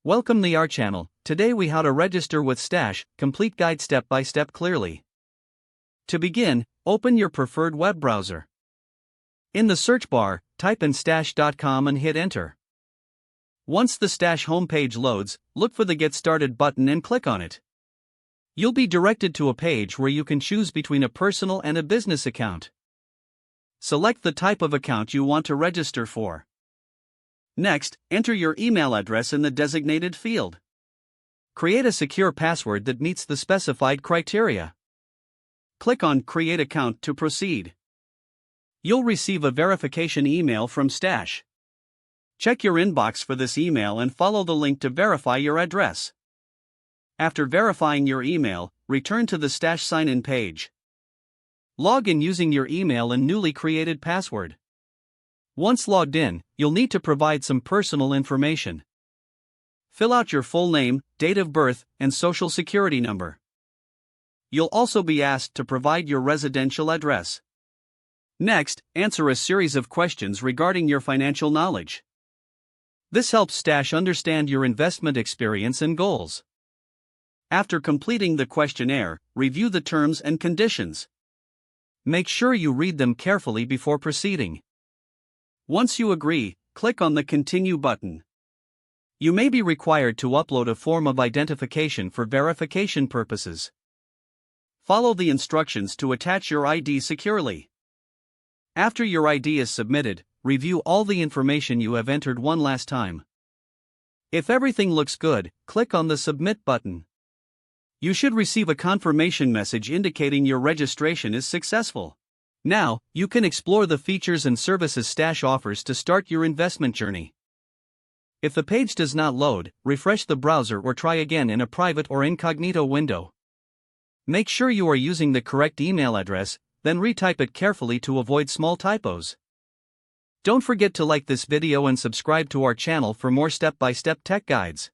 Welcome to our channel. Today we how to register with Stash, complete guide step by step clearly. To begin, open your preferred web browser. In the search bar, type in stash.com and hit enter. Once the Stash homepage loads, look for the Get Started button and click on it. You'll be directed to a page where you can choose between a personal and a business account. Select the type of account you want to register for. Next, enter your email address in the designated field. Create a secure password that meets the specified criteria. Click on Create Account to proceed. You'll receive a verification email from Stash. Check your inbox for this email and follow the link to verify your address. After verifying your email, return to the Stash sign-in page. Log in using your email and newly created password. Once logged in, you'll need to provide some personal information. Fill out your full name, date of birth, and social security number. You'll also be asked to provide your residential address. Next, answer a series of questions regarding your financial knowledge. This helps Stash understand your investment experience and goals. After completing the questionnaire, review the terms and conditions. Make sure you read them carefully before proceeding. Once you agree, click on the Continue button. You may be required to upload a form of identification for verification purposes. Follow the instructions to attach your ID securely. After your ID is submitted, review all the information you have entered one last time. If everything looks good, click on the Submit button. You should receive a confirmation message indicating your registration is successful. Now, you can explore the features and services Stash offers to start your investment journey. If the page does not load, refresh the browser or try again in a private or incognito window. Make sure you are using the correct email address, then retype it carefully to avoid small typos. Don't forget to like this video and subscribe to our channel for more step-by-step tech guides.